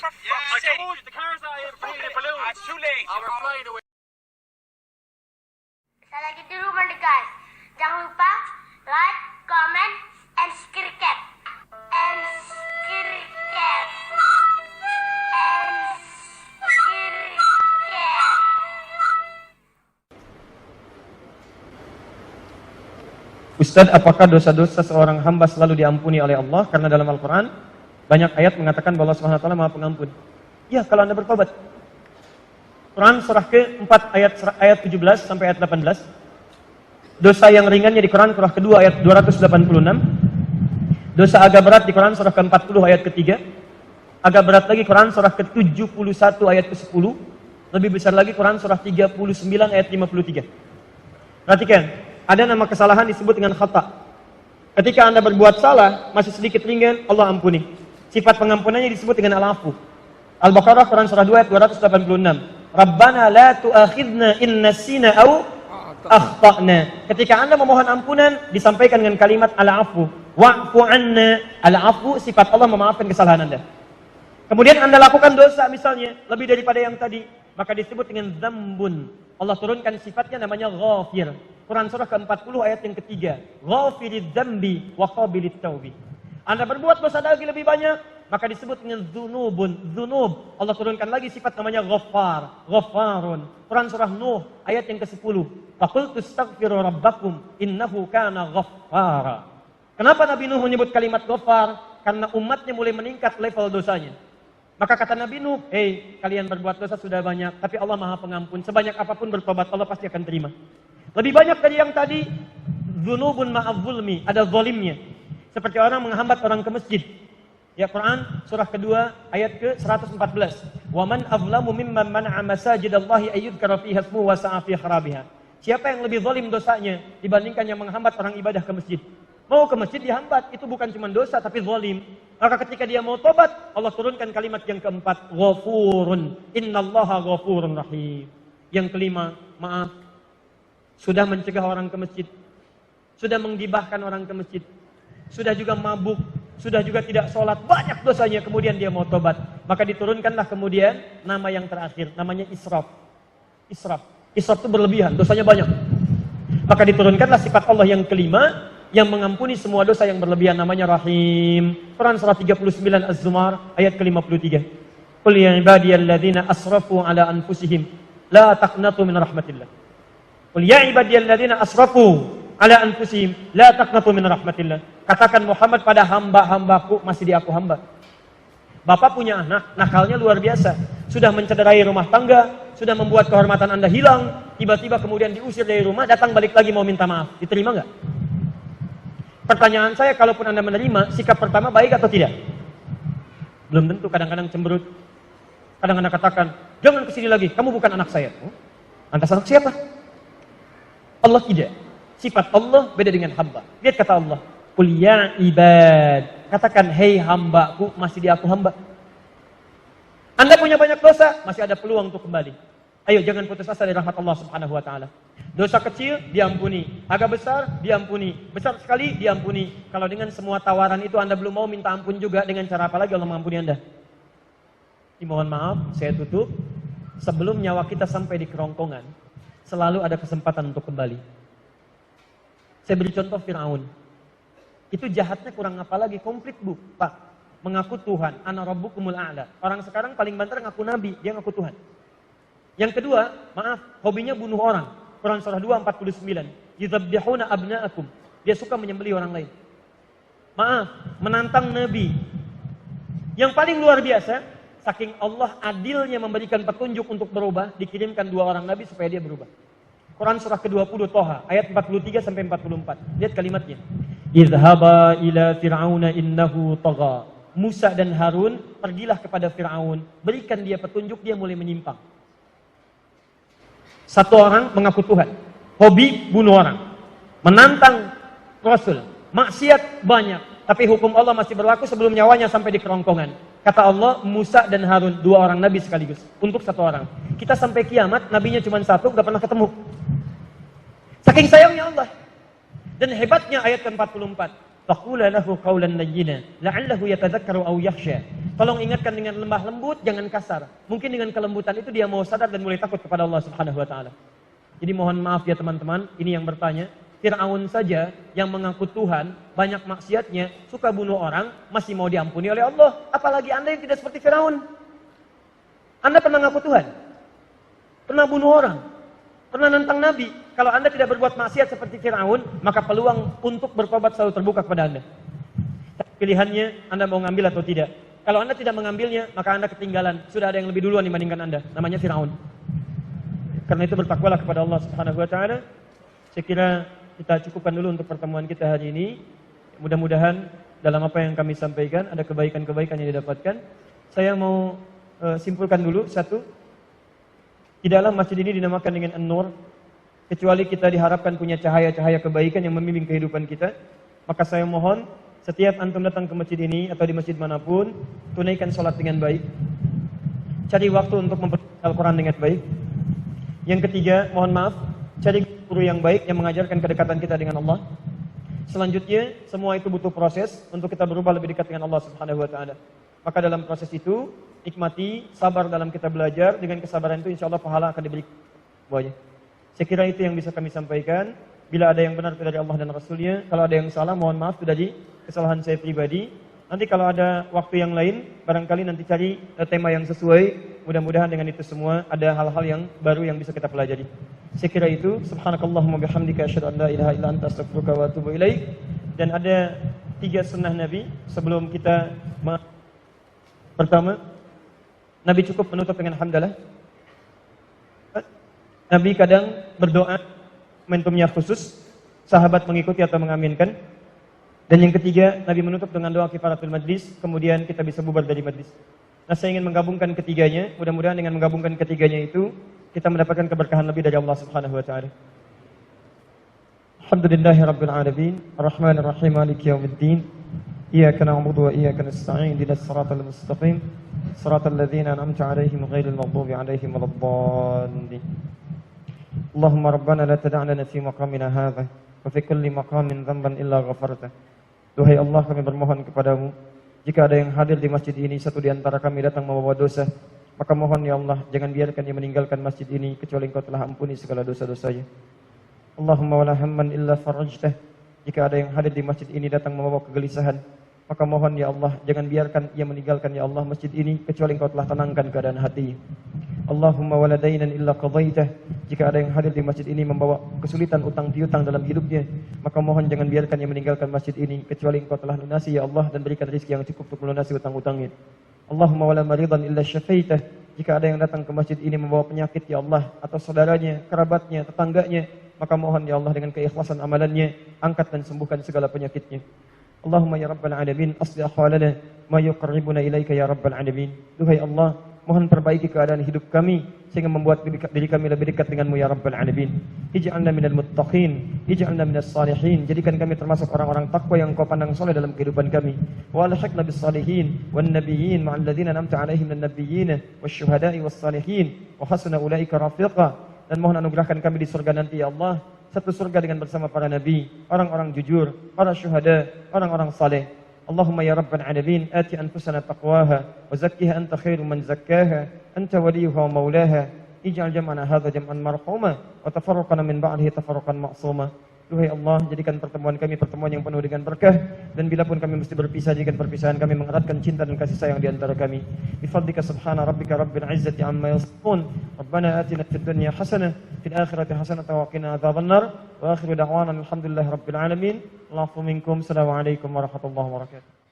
for fuck's sake. The car's out here bringing the balloon. It's too late. Our flight away. Saya lagi di rumah nih guys. Jangan lupa like, comment, and subscribe. And subscribe. And subscribe. Ustadz, apakah dosa-dosa seorang hamba selalu diampuni oleh Allah? Karena dalam Al-Quran banyak ayat mengatakan bahwa Allah SWT Maha Pengampun. Ya, kalau Anda bertobat. Quran surah ke-4 ayat 17 sampai ayat 18. Dosa yang ringannya di Quran surah ke-2 ayat 286. Dosa agak berat di Quran surah ke-40 ayat ke-3. Agak berat lagi Quran surah ke-71 ayat ke-10. Lebih besar lagi Quran surah 39 ayat 53. Perhatikan, ada nama kesalahan disebut dengan khata. Ketika Anda berbuat salah, masih sedikit ringan, Allah ampuni. Sifat pengampunannya disebut dengan al-afu. Al-Baqarah Quran surah 2 ayat 286. Rabbana la tu'akhidna in nasina au akhtana. Ketika Anda memohon ampunan, disampaikan dengan kalimat al-afu. Wa'fu anna. Al-afu sifat Allah memaafkan kesalahan Anda. Kemudian Anda lakukan dosa misalnya lebih daripada yang tadi, maka disebut dengan dzambun. Allah turunkan sifatnya namanya ghafir. Quran surah ke-40 ayat yang ketiga. Ghafiridz dzambi wa qabilit taubi. Anda berbuat dosa lagi lebih banyak, maka disebut dengan dzunubun. Dzunub. Allah turunkan lagi sifat namanya ghaffar, ghafarun. Quran surah Nuh ayat yang ke-10. Faqultu astaghfiru rabbakum innahu kana ghaffara. Kenapa Nabi Nuh menyebut kalimat ghaffar? Karena umatnya mulai meningkat level dosanya. Maka kata Nabi Nuh, "Hei, kalian berbuat dosa sudah banyak, tapi Allah Maha Pengampun. Sebanyak apapun bertobat, Allah pasti akan terima." Lebih banyak dari yang tadi, dzunubun ma'adz-zulmi, ada zalimnya. Seperti orang menghambat orang ke masjid. Ya, Quran surah kedua ayat ke-114. Wa man azlamu mimman mana'a masajidallahi ayyudhkara fiha ismuhu wa sa'a fi kharabiha. Siapa yang lebih zalim dosanya dibandingkan yang menghambat orang ibadah ke masjid? Mau ke masjid dihambat, itu bukan cuma dosa tapi zalim. Maka ketika dia mau tobat, Allah turunkan kalimat yang keempat, ghafurun. Innallaha ghafurun rahim. Yang kelima, maaf. Sudah mencegah orang ke masjid, sudah menggibahkan orang ke masjid, sudah juga mabuk, sudah juga tidak sholat, banyak dosanya, kemudian dia mau tobat. Maka diturunkanlah kemudian nama yang terakhir, namanya israf. Israf itu berlebihan, dosanya banyak. Maka diturunkanlah sifat Allah yang kelima, yang mengampuni semua dosa yang berlebihan, namanya Rahim. Quran surah 39 Az-Zumar ayat ke-53. Qul ya ibadiyalladzina asrafu ala anfusihim la taqnatu min rahmatillah. Qul ya ibadiyalladzina asrafu ala anfusihim la taqnatu min rahmatillah. Katakan Muhammad pada hamba-hambaku, masih di aku hamba. Bapak punya anak, nakalnya luar biasa. Sudah mencederai rumah tangga, sudah membuat kehormatan Anda hilang, tiba-tiba kemudian diusir dari rumah, datang balik lagi mau minta maaf. Diterima enggak? Pertanyaan saya, kalaupun Anda menerima, sikap pertama baik atau tidak? Belum tentu, kadang-kadang cemberut. Kadang Anda katakan, jangan kesini lagi, kamu bukan anak saya. Lantas anak siapa? Allah tidak. Sifat Allah beda dengan hamba. Lihat kata Allah, qul ya ibad. Katakan, hei hambaku, masih di aku hamba. Anda punya banyak dosa, masih ada peluang untuk kembali. Ayo, jangan putus asa dari rahmat Allah Subhanahu wa taala. Dosa kecil diampuni, agak besar diampuni, besar sekali diampuni. Kalau dengan semua tawaran itu Anda belum mau minta ampun juga, dengan cara apa lagi Allah mengampuni Anda? Mohon maaf, saya tutup. Sebelum nyawa kita sampai di kerongkongan, selalu ada kesempatan untuk kembali. Saya beri contoh Fir'aun. Itu jahatnya kurang apa lagi, komplit bu, Pak. Mengaku Tuhan, ana rabbukumul a'la. Orang sekarang paling banter ngaku nabi, dia ngaku Tuhan. Yang kedua, maaf, hobinya bunuh orang. Quran surah 2 49. Yudzabbihuna abna'akum. Dia suka menyembelih orang lain. Maaf, menantang nabi. Yang paling luar biasa, saking Allah adilnya memberikan petunjuk untuk berubah, dikirimkan 2 orang nabi supaya dia berubah. Quran surah ke-20 Toha ayat 43 sampai 44. Lihat kalimatnya. Idhaba ila fir'auna innahu tagha. Musa dan Harun pergilah kepada Fir'aun, berikan dia petunjuk, dia mulai menyimpang. Satu orang mengaku Tuhan, hobi bunuh orang, menantang Rasul, maksiat banyak, tapi hukum Allah masih berlaku sebelum nyawanya sampai di kerongkongan. Kata Allah, Musa dan Harun, 2 orang nabi sekaligus, untuk 1 orang. Kita sampai kiamat, nabinya cuma 1, gak pernah ketemu. Saking sayangnya Allah. Dan hebatnya ayat ke-44. Faqula lahu qawlan layyina la'allahu yatadzakkaru aw yakhsha. Tolong ingatkan dengan lemah lembut, jangan kasar. Mungkin dengan kelembutan itu dia mau sadar dan mulai takut kepada Allah Subhanahu wa taala. Jadi mohon maaf ya teman-teman, ini yang bertanya, Fir'aun saja yang mengaku Tuhan, banyak maksiatnya, suka bunuh orang, masih mau diampuni oleh Allah. Apalagi Anda yang tidak seperti Fir'aun. Anda pernah ngaku Tuhan? Pernah bunuh orang? Pernah nentang Nabi? Kalau Anda tidak berbuat maksiat seperti Fir'aun, maka peluang untuk bertobat selalu terbuka kepada Anda. Pilihannya Anda mau ngambil atau tidak. Kalau Anda tidak mengambilnya, maka Anda ketinggalan. Sudah ada yang lebih duluan dibandingkan Anda. Namanya Fir'aun. Karena itu bertakwalah kepada Allah Subhanahu wa taala. Saya kira kita cukupkan dulu untuk pertemuan kita hari ini. Mudah-mudahan dalam apa yang kami sampaikan ada kebaikan-kebaikan yang didapatkan. Saya mau simpulkan dulu satu. Tidaklah masjid ini dinamakan dengan An-Nur kecuali kita diharapkan punya cahaya-cahaya kebaikan yang membimbing kehidupan kita. Maka saya mohon setiap antum datang ke masjid ini atau di masjid manapun, tunaikan sholat dengan baik. Cari waktu untuk memperhatikan Al-Quran dengan baik. Yang ketiga, mohon maaf, cari guru yang baik yang mengajarkan kedekatan kita dengan Allah. Selanjutnya, semua itu butuh proses untuk kita berubah lebih dekat dengan Allah Subhanahu wa taala. Maka dalam proses itu, nikmati, sabar dalam kita belajar. Dengan kesabaran itu insya Allah pahala akan diberikan semuanya. Saya kira itu yang bisa kami sampaikan. Bila ada yang benar itu dari Allah dan Rasulnya. Kalau ada yang salah, mohon maaf itu dari kesalahan saya pribadi. Nanti kalau ada waktu yang lain, barangkali nanti cari tema yang sesuai. Mudah-mudahan dengan itu semua ada hal-hal yang baru yang bisa kita pelajari. Saya kira itu. Subhanakallahumma bihamdika asyhadu an la ilaha illa anta astaghfiruka wa atubu ilaik. Dan ada 3 sunnah Nabi sebelum kita pertama, Nabi cukup menutup dengan hamdalah. Nabi kadang berdoa, momentumnya khusus, sahabat mengikuti atau mengaminkan. Dan yang ketiga, Nabi menutup dengan doa kifaratul majlis, kemudian kita bisa bubar dari majlis. Nah, saya ingin menggabungkan ketiganya. Mudah-mudahan dengan menggabungkan ketiganya itu, kita mendapatkan keberkahan lebih dari Allah Subhanahu wa taala. Alhamdulillahirabbil alamin, arrahmanir rahim, maliki yaumiddin. Iyyaka na'budu wa iyyaka nasta'in, ihdinas siratal mustaqim, siratal ladzina an'amta 'alaihim ghairil maghdubi 'alaihim waladdallin. Allahumma rabbana la tad'a' lana fi maqamina hadza wa fi kulli maqamin dhanban illa ghafartah. Duhai Allah, kami bermohon kepadamu, jika ada yang hadir di masjid ini, satu di antara kami datang membawa dosa, maka mohon ya Allah, jangan biarkan dia meninggalkan masjid ini kecuali Engkau telah ampuni segala dosa-dosanya. Allahumma wala hamman illa farajtah. Jika ada yang hadir di masjid ini datang membawa kegelisahan, maka mohon ya Allah, jangan biarkan ia meninggalkan ya Allah masjid ini kecuali Engkau telah tenangkan keadaan hatinya. Allahumma wala dainan illa qadaitah. Jika ada yang hadir di masjid ini membawa kesulitan utang piutang dalam hidupnya, maka mohon jangan biarkan ia meninggalkan masjid ini kecuali Engkau telah lunasi ya Allah dan berikan rezeki yang cukup untuk melunasi utang-utangnya. Allahumma wala maridan illa syafaitah. Jika ada yang datang ke masjid ini membawa penyakit ya Allah, atau saudaranya, kerabatnya, tetangganya, maka mohon ya Allah dengan keikhlasan amalannya, angkat dan sembuhkan segala penyakitnya. Allahumma ya Rabbal Alamin, aslih ahwalana ma yuqarribuna ilaika ya Rabbal Alamin. Duhai Allah, mohon perbaiki keadaan hidup kami sehingga membuat diri kami lebih dekat denganmu ya Rabbal Alamin. Ij'alna minal muttaqin, ij'alna minas salihin. Jadikan kami termasuk orang-orang takwa yang Kau pandang soleh dalam kehidupan kami. Wa alhiqna bis salihin wan nabiyyin ma'al ladzina an'amta 'alaihim minan nabiyyin wasyuhada'i was salihin wa hasuna ulaika rafiqa. Dan mohon anugerahkan kami di surga nanti ya Allah, satu surga dengan bersama para nabi, orang-orang jujur, para syuhada, orang-orang saleh. Allahumma ya Rabbal Alamin, ati anfusana taqwaha wa zakkiha anta khairu man zakkaha, anta waliyuha wa maulaha. Ij'al jam'ana hadza jam'an marhuma wa tafarraqana min ba'dihi tafarruqan ma'suma. Duhai Allah, jadikan pertemuan kami pertemuan yang penuh dengan berkah, dan bila pun kami mesti berpisah, jadikan perpisahan kami mengeratkan cinta dan kasih sayang di antara kami. Bi fadlika subhana rabbika rabbil izzati amma yasifun. Rabbana atina fid dunya hasanah fil akhirati hasanah wa qina adzabannar. Wa akhiru da'wana alhamdulillahi rabbil alamin. Allahu minkum. Assalamualaikum warahmatullahi wabarakatuh.